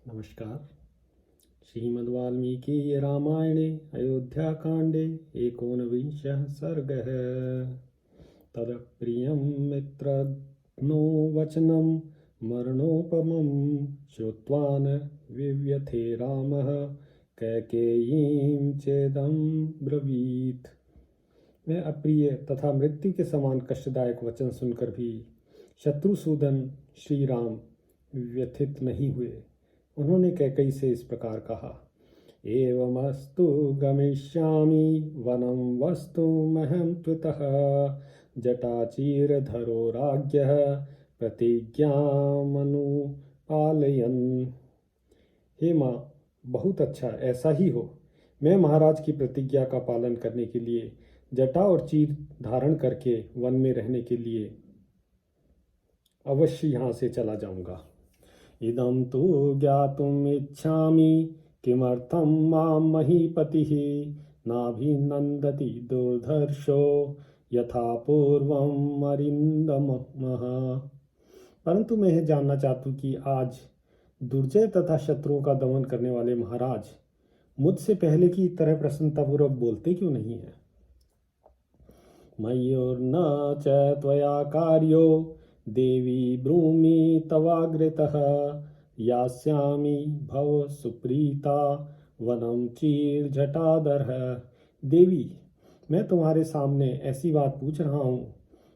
नमस्कार। श्रीमद्वाल्मीकि रामायणे अयोध्याकाण्डे एकोनविंशः सर्गः। तत्प्रियं मित्रघ्नो वचनं मरणोपमं श्रुत्वा न विव्यथे रामः कैकेयीं चेदं ब्रवीत्। मैं अप्रिय तथा मृत्यु के समान कष्टदायक वचन सुनकर भी शत्रुसूदन श्री राम व्यथित नहीं हुए। उन्होंने कैकेयी से इस प्रकार कहा, एवमस्तु गमिष्यामि वनं वस्तुमहं त्वतः जटाचीरधरो राज्ञः प्रतिज्ञामनुपालयन्। हे माँ, बहुत अच्छा, ऐसा ही हो। मैं महाराज की प्रतिज्ञा का पालन करने के लिए जटा और चीर धारण करके वन में रहने के लिए अवश्य यहाँ से चला जाऊंगा। इदं तु ज्ञातुम् इच्छामि किमर्थं मां महीपतिः नाभिनन्दति दुर्धर्षो यथा पूर्वम् अरिन्दमः। परंतु मैं यह जानना चाहता हूँ कि आज दुर्जय तथा शत्रुओं का दमन करने वाले महाराज मुझसे पहले की तरह प्रसन्नतापूर्वक बोलते क्यों नहीं है। मयोर्न च त्वया कार्यो देवी ब्रूमि तवाग्रतः यास्यामि भव सुप्रीता वनम चीरजटाधरः। देवी, मैं तुम्हारे सामने ऐसी बात पूछ रहा हूँ,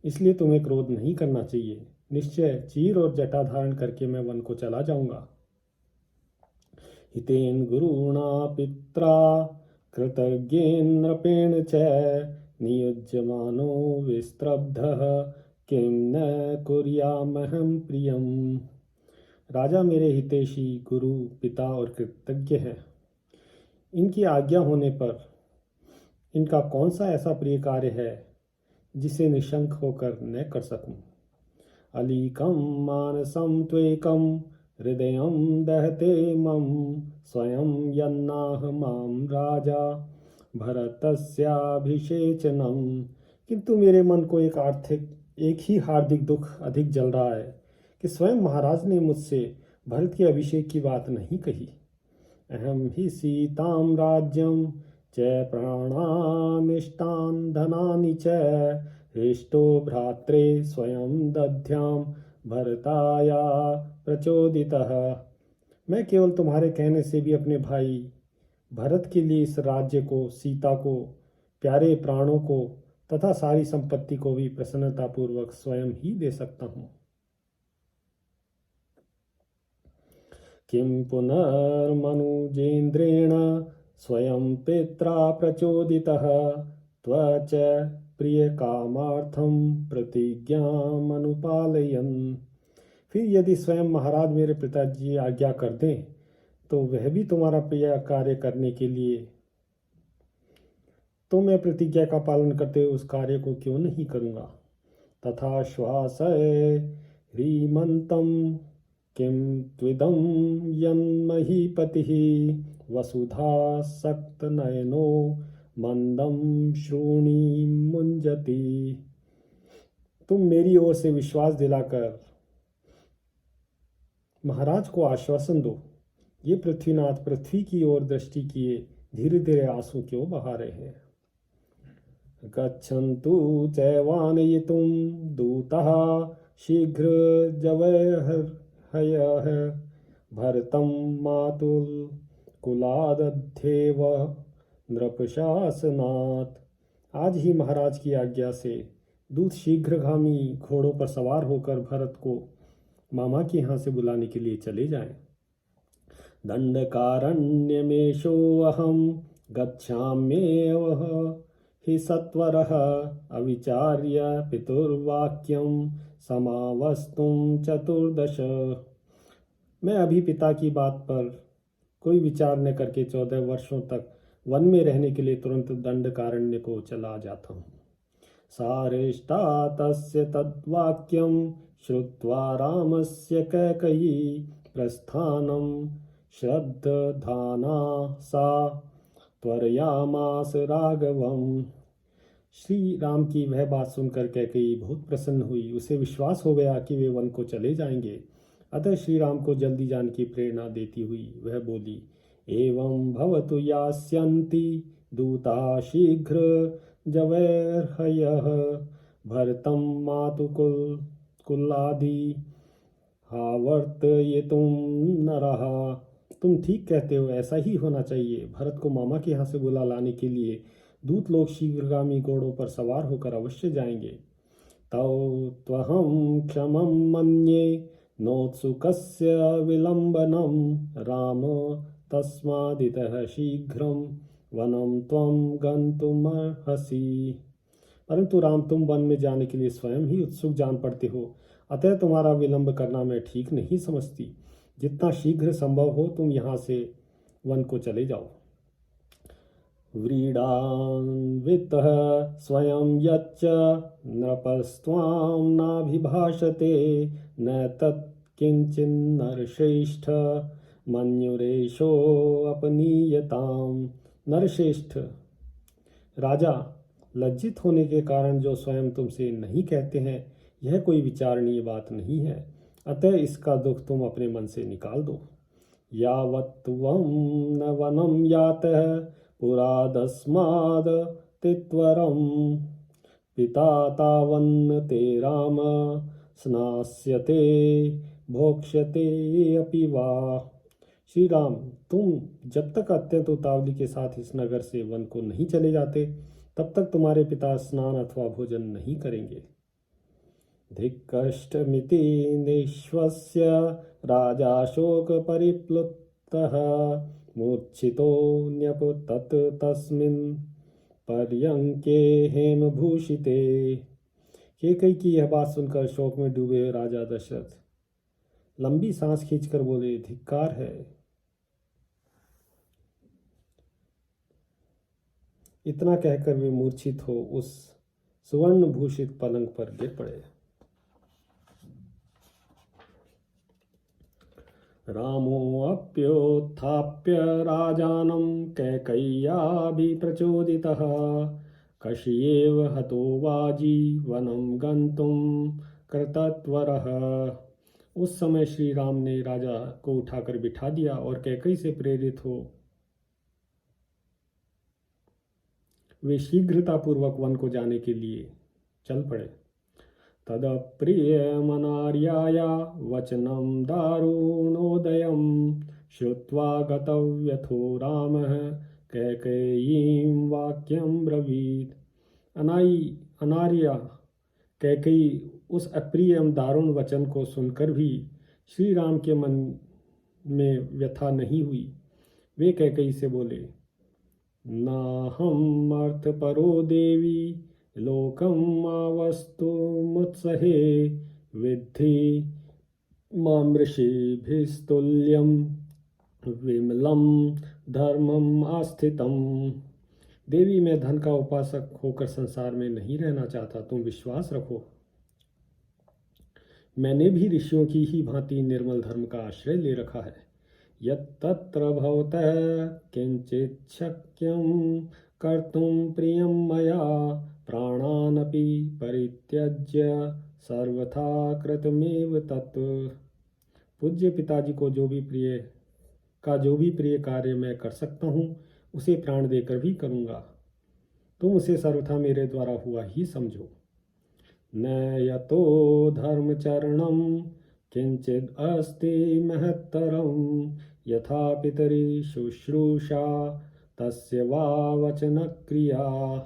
इसलिए तुम्हें क्रोध नहीं करना चाहिए। निश्चय चीर और जटा धारण करके मैं वन को चला जाऊंगा। हितेन गुरुणा पित्रा कृतज्ञेन नृपेण च नियुज्यमानो विस्त्रब्धः किं न कुर्यामहं प्रियम। राजा मेरे हितैषी गुरु पिता और कृतज्ञ हैं। इनकी आज्ञा होने पर इनका कौन सा ऐसा प्रिय कार्य है जिसे निशंक होकर न कर सकूं। अलीकं मानसं त्वेकं हृदयं दहते मम स्वयं यन्नाह मां राजा भरतस्याभिषेचनम। किंतु मेरे मन को एक ही हार्दिक दुख अधिक जल रहा है कि स्वयं महाराज ने मुझसे भरत के अभिषेक की बात नहीं कही। अहम ही सीताम राज्यम च प्राणानिष्टान धनानि च हृष्टो भ्रात्रे स्वयं दध्याम भरताया प्रचोदितः। मैं केवल तुम्हारे कहने से भी अपने भाई भरत के लिए इस राज्य को, सीता को, प्यारे प्राणों को तथा सारी संपत्ति को भी प्रसन्नतापूर्वक स्वयं ही दे सकता हूँ। किं पुनर्मनुजेन्द्रेण स्वयं पित्रा प्रचोदितः त्वच प्रिय कामार्थम प्रतिज्ञामनुपालयन्। फिर यदि स्वयं महाराज मेरे पिताजी आज्ञा कर दें तो वह भी तुम्हारा प्रिय कार्य करने के लिए तो मैं प्रतिज्ञा का पालन करते हुए उस कार्य को क्यों नहीं करूँगा। तथा श्वास ह्रीमंतम किं त्विदं यन्महीपतिः वसुधा सक्तनयनो मंदं श्रोणी मुंजति। तुम मेरी ओर से विश्वास दिलाकर महाराज को आश्वासन दो। ये पृथ्वीनाथ पृथ्वी की ओर दृष्टि किए धीरे धीरे आंसू क्यों बहा रहे हैं। गच्छन्तु चैवानयितुं दूतः शीघ्र जवहर्हयः भरतं मातुल कुलादध्येव नृपशासनात्। आज ही महाराज की आज्ञा से दूत शीघ्रगामी घोड़ों पर सवार होकर भरत को मामा के यहाँ से बुलाने के लिए चले जाएं। दंडकारण्यमेषोऽहं गच्छाम्येव हि सत्वरः अविचार्य पितुर्वाक्यं समावस्तुं चतुर्दश। मैं अभी पिता की बात पर कोई विचार न करके 14 वर्षों तक वन में रहने के लिए तुरंत दंडकारण्य को चला जाता हूँ। सारेष्टा तस्य तद्वाक्यं श्रुत्वा रामस्य कैकेयी प्रस्थानं श्रद्धाना सा त्वरयामास राघवम। श्री राम की वह बात सुनकर कैकेयी बहुत प्रसन्न हुई। उसे विश्वास हो गया कि वे वन को चले जाएंगे। अतः श्री राम को जल्दी जाने की प्रेरणा देती हुई वह बोली, एवं भवतु यास्यन्ति दूता शीघ्र जवैर्हयः भरतं मातुकुल कुलादि हावर्तयितुं नरः। तुम ठीक कहते हो, ऐसा ही होना चाहिए। भरत को मामा के यहाँ से बुला लाने के लिए दूत लोग शीघ्रगामी घोड़ों पर सवार होकर अवश्य जाएंगे। तौ त्वहं क्षमं मन्ये नोत्सुकस्य विलम्बनं राम तस्मादितः शीघ्रं वनं त्वं गन्तुमर्हसि। परंतु राम, तुम वन में जाने के लिए स्वयं ही उत्सुक जान पड़ते हो, अतः तुम्हारा विलंब करना मैं ठीक नहीं समझती। जितना शीघ्र संभव हो तुम यहाँ से वन को चले जाओ। व्रीडान्वितः स्वयं यच्च नृपस्त्वां नाभिभाषते न तत् किंचिन्नरश्रेष्ठ मन्युरेशो अपनीयताम। नरश्रेष्ठ राजा, लज्जित होने के कारण जो स्वयं तुमसे नहीं कहते हैं, यह कोई विचारणीय बात नहीं है। अतः इसका दुख तुम अपने मन से निकाल दो। यावत्त्वं न वनं यातः पुरादस्माद् तित्वरं पिता तावन्न ते राम स्नास्यते भोक्ष्यते अपि वा। श्री राम, तुम जब तक अत्यंत उतावली के साथ इस नगर से वन को नहीं चले जाते, तब तक तुम्हारे पिता स्नान अथवा भोजन नहीं करेंगे। धिक्कष्टमिति निश्वस्य राजा शोक परिप्लुतः मूर्छितो न्यपतत् तस्मिन् पर्यंके हेमभूषिते। केकई की यह बात सुनकर शोक में डूबे हुए राजा दशरथ लंबी सांस खींचकर बोले, धिक्कार है। इतना कहकर वे मूर्छित हो उस सुवर्ण भूषित पलंग पर गिर पड़े। रामोऽप्योत्थाप्य राजानं कैकेय्याभिप्रचोदितः कषियेव हतो वाजी वनं गन्तुं कृतत्वरः। उस समय श्री राम ने राजा को उठाकर बिठा दिया और कैकेयी से प्रेरित हो वे शीघ्रतापूर्वक वन को जाने के लिए चल पड़े। तदप्रियमनार्याया वचनं दारुणोदयं श्रुत्वा गतव्यथो रामः कैकेयीं वाक्यं ब्रवीत्। अनार्या कैकेयी उस अप्रिय एवं दारुण वचन को सुनकर भी श्री राम के मन में व्यथा नहीं हुई। वे कैकेयी से बोले, नाहम् अर्थपरो देवी लोकम् आवस्तुमुत्सहे विद्धि मां ऋषिभिस्तुल्यं विमलं धर्मम् आस्थितम्। देवी, मैं धन का उपासक होकर संसार में नहीं रहना चाहता। तुम विश्वास रखो, मैंने भी ऋषियों की ही भांति निर्मल धर्म का आश्रय ले रखा है। यत्तत्र भवतः किंचित शक्यं कर्तुं प्रियं मया प्राणानपि परित्यज्य सर्वथा कृतमेव तत्। पूज्य पिताजी को जो भी प्रिय कार्य मैं कर सकता हूँ, उसे प्राण देकर भी करूँगा। तुम उसे सर्वथा मेरे द्वारा हुआ ही समझो। न यतो धर्मचरणं किंचिद अस्ति महत्तरं यथा पितरि शुश्रूषा तस्य वा वचन क्रिया।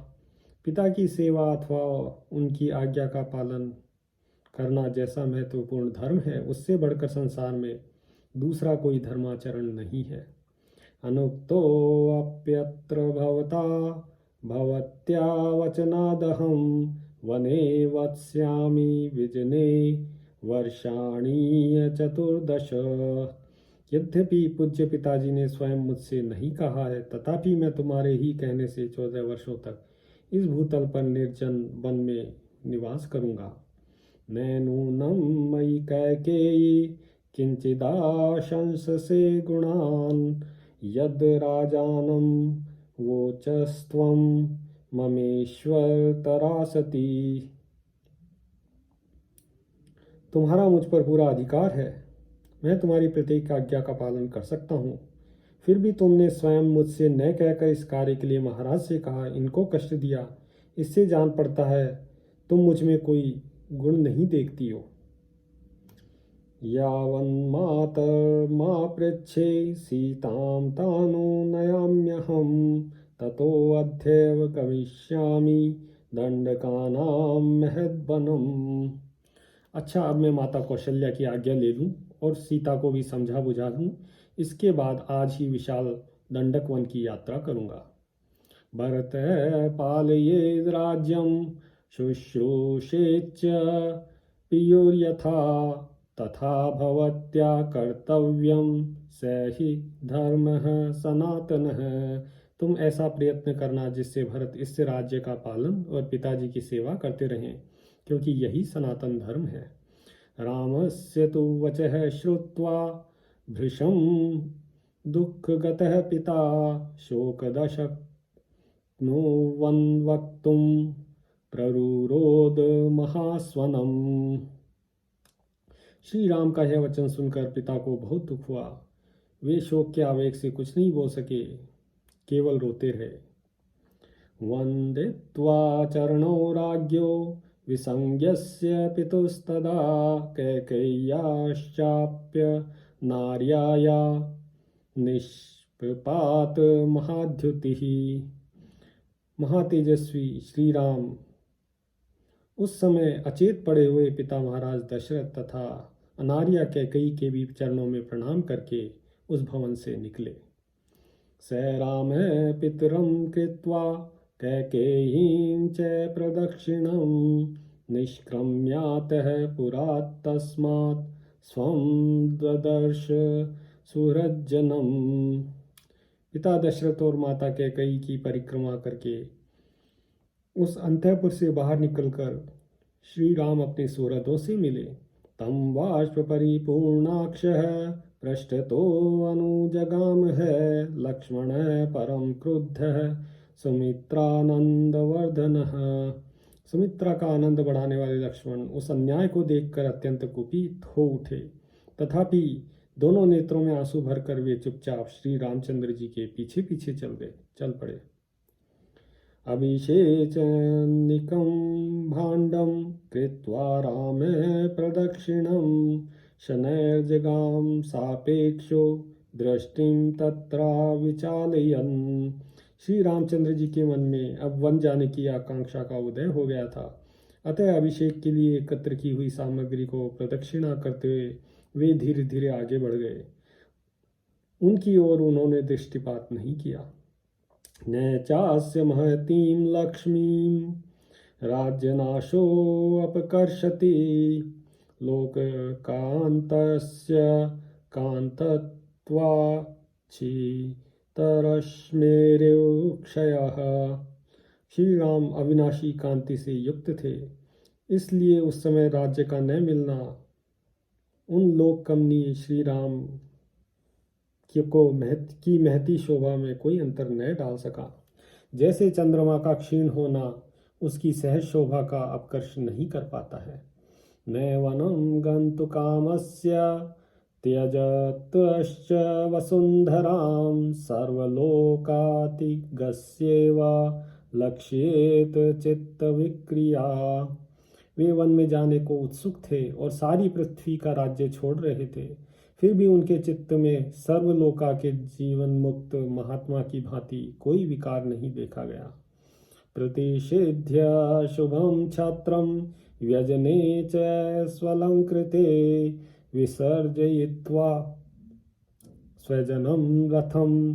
पिता की सेवा अथवा उनकी आज्ञा का पालन करना जैसा महत्वपूर्ण धर्म है, उससे बढ़कर संसार में दूसरा कोई धर्माचरण नहीं है। अनुक्तोऽप्यत्र भवता भवत्या वचनादहं वने वत्स्यामि विजने वर्षाणि 14। यद्यपि पूज्य पिताजी ने स्वयं मुझसे नहीं कहा है, तथापि मैं तुम्हारे ही कहने से 14 वर्षों तक इस भूतल पर निर्जन वन में निवास करूँगा। नैनूनं मयि कैकेयी किंचिदाशंससे गुणान् यद राजानं वोचस्त्वं ममेश्वर सती। तुम्हारा मुझ पर पूरा अधिकार है, मैं तुम्हारी प्रत्येक आज्ञा का पालन कर सकता हूँ। फिर भी तुमने स्वयं मुझसे न कहकर इस कार्य के लिए महाराज से कहा, इनको कष्ट दिया। इससे जान पड़ता है तुम मुझ में कोई गुण नहीं देखती हो। यावन्मातर्मा पृच्छे सीतां तानु नयाम्यहं ततोऽद्यैव गमिष्यामि दंडकानां महद्वनम्। अच्छा, अब मैं माता कौशल्या की आज्ञा ले लूं और सीता को भी समझा बुझा दूं। इसके बाद आज ही विशाल दंडक वन की यात्रा करूंगा। भरत पालयेद् राज्यं शुश्रूषेच्च पियुर्यथा तथा भवत्या कर्तव्यं स हि धर्मः सनातनः। तुम ऐसा प्रयत्न करना जिससे भरत इस राज्य का पालन और पिताजी की सेवा करते रहें, क्योंकि यही सनातन धर्म है। रामस्य तु वचः श्रुत्वा भृशं दुःखगतः पिता शोकदशक्नो वक्तुं प्ररुरोध महास्वनम्। श्री राम का यह वचन सुनकर पिता को बहुत दुख हुआ। वे शोक के आवेग से कुछ नहीं बोल सके, केवल रोते रहे। वन्दित्वा चरणौ राज्ञो विसंज्ञस्य पितुस्तदा कैकेय्याश्चाप्य नार्याया निष्पात महाद्युतिः। महातेजस्वी श्री राम उस समय अचेत पड़े हुए पिता महाराज दशरथ तथा अनार्या कैकेयी के भी चरणों में प्रणाम करके उस भवन से निकले। स राम पितरं कृत्वा कैकेयीं च प्रदक्षिणं निष्क्रम्यातः पुरात् तस्मात् स्वं ददर्श सुहृज्जनम्। पिता दशरथ और माता कैकेयी की परिक्रमा करके उस अंतःपुर से बाहर निकलकर श्री राम अपने सुहृदों से मिले। तम बाष्प परिपूर्णाक्षः पृष्ठतो अनुजगाम है लक्ष्मण परम क्रुद्धः सुमित्रानंदवर्धनः। सुमित्रा का आनंद बढ़ाने वाले लक्ष्मण उस अन्याय को देखकर अत्यंत कुपित हो उठे। तथापि दोनों नेत्रों में आंसू भरकर वे चुपचाप श्री रामचंद्र जी के पीछे पीछे चल पड़े। अभिषेचनिकं भाण्डं कृत्वा रामे प्रदक्षिणं शनैर्जगाम सापेक्षो दृष्टिं तत्रा विचालयन्। श्री रामचंद्र जी के मन में अब वन जाने की आकांक्षा का उदय हो गया था। अतः अभिषेक के लिए एकत्र की हुई सामग्री को प्रदक्षिणा करते हुए वे धीरे धीरे आगे बढ़ गए। उनकी ओर उन्होंने दृष्टिपात नहीं किया। न चास्य महतीं लक्ष्मीं राज्यनाशो अपकर्षति लोककान्तस्य कान्तत्वाच्छितरश्मेरुक्षयः। श्री राम अविनाशी कांति से युक्त थे, इसलिए उस समय राज्य का न मिलना उन लोक कमनीय श्री राम की महती शोभा में कोई अंतर न डाल सका। जैसे चंद्रमा का क्षीण होना उसकी सहज शोभा का अपकर्ष नहीं कर पाता है। न वनं गन्तु कामस्य त्यजतश्च वसुन्धरां सर्वलोकातिगस्यैव लक्ष्येत चित्तविक्रिया। वे वन में जाने को उत्सुक थे और सारी पृथ्वी का राज्य छोड़ रहे थे, फिर भी उनके चित्त में सर्वलोका के जीवन मुक्त महात्मा की भांति कोई विकार नहीं देखा गया। प्रतिषेध्य शुभम छत्रम व्यजने च स्वलंकृते विसर्जयित्वा स्वजनम रथम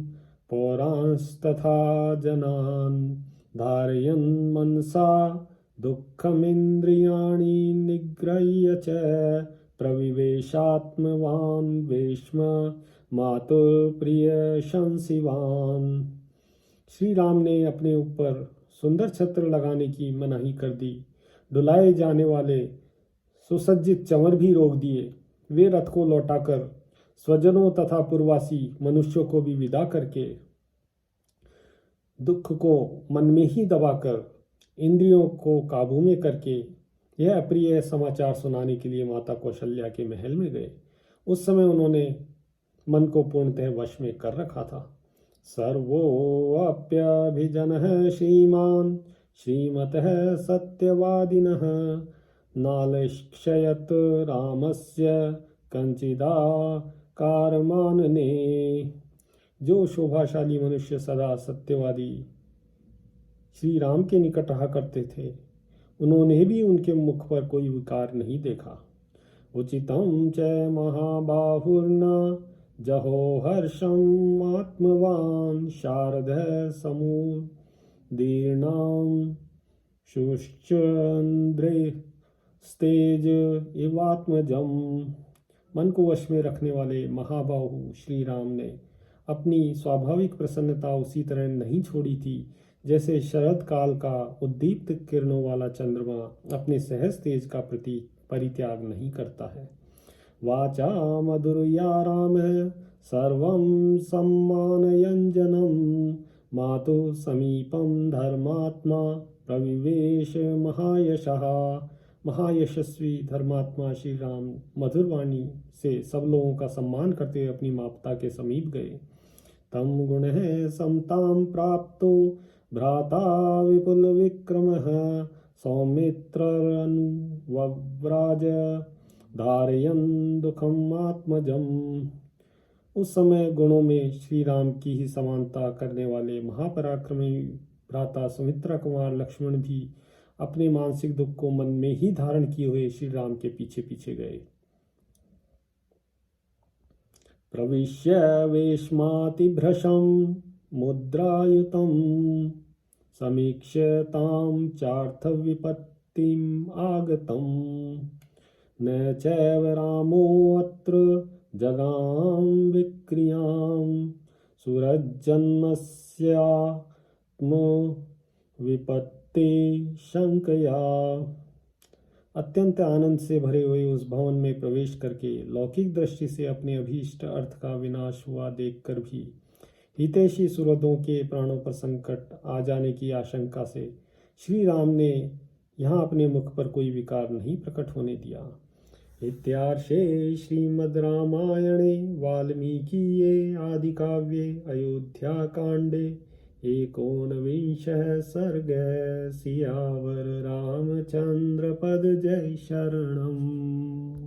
पौरांस्तथा जनान् धारयन् मनसा दुःखमिन्द्रियाणि निग्रह्य च प्रविवेशात्मवान् वेश्म मातुर्प्रिय शंसिवान। श्री राम ने अपने ऊपर सुंदर छत्र लगाने की मनाही कर दी। डुलाए जाने वाले सुसज्जित चंवर भी रोक दिए। वे रथ को लौटाकर स्वजनों तथा पूर्वासी मनुष्यों को भी विदा करके दुख को मन में ही दबाकर इंद्रियों को काबू में करके यह अप्रिय समाचार सुनाने के लिए माता कौशल्या के महल में गए उस समय उन्होंने मन को पूर्णतः वश में कर रखा था। सर्वोऽप्यभिजनः श्रीमान् श्रीमतः सत्यवादिनः नालक्ष्यत रामस्य कंचिदाकारमानने। जो शोभाशाली मनुष्य सदा सत्यवादी श्री राम के निकट रहा करते थे, उन्होंने भी उनके मुख पर कोई विकार नहीं देखा। उचितं च महाबाहुर्न जहो हर्षम् आत्मवान् शारदः समुदीर्णां शुश्चन्द्रेस्तेज इवात्मजम्। मन को वश में रखने वाले महाबाहु श्री राम ने अपनी स्वाभाविक प्रसन्नता उसी तरह नहीं छोड़ी थी जैसे शरद काल का उद्दीप्त किरणों वाला चंद्रमा अपने सहज तेज का परित्याग नहीं करता है। वाचा मधुरया राम सर्वं सम्मानयञ्जनं मातु समीपं धर्मात्मा प्रविवेश महायशः। महायशस्वी धर्मात्मा श्री राम मधुर वाणी से सब लोगों का सम्मान करते हुए अपनी माता के समीप गए। तम गुणः समतां प्राप्तो भ्राता विपुल विक्रमः सौमित्रनुव्राज धारयन् दुखम आत्मजम। उस समय गुणों में श्री राम की ही समानता करने वाले महापराक्रमी भ्राता सुमित्रा कुमार लक्ष्मण भी अपने मानसिक दुख को मन में ही धारण किए हुए श्री राम के पीछे पीछे गए। प्रविश्य वेश्मातिभृशं मुद्रायुतं समीक्ष्य तां चार्थविपत्तिम् आगतं न चैव रामोऽत्र जगाम विक्रियां सुरज्जन्मस्यात्मविपत्ति शंकया। अत्यंत आनंद से भरे हुए उस भवन में प्रवेश करके लौकिक दृष्टि से अपने अभीष्ट अर्थ का विनाश हुआ देखकर भी हितैषी सुहृदों के प्राणों पर संकट आ जाने की आशंका से श्री राम ने यहाँ अपने मुख पर कोई विकार नहीं प्रकट होने दिया। इत्यार्षे श्रीमद् रामायणे वाल्मीकीये आदिकाव्ये अयोध्याकाण्डे एकोनविंशः सर्गः। सियावर रामचंद्र पद जय शरणम्।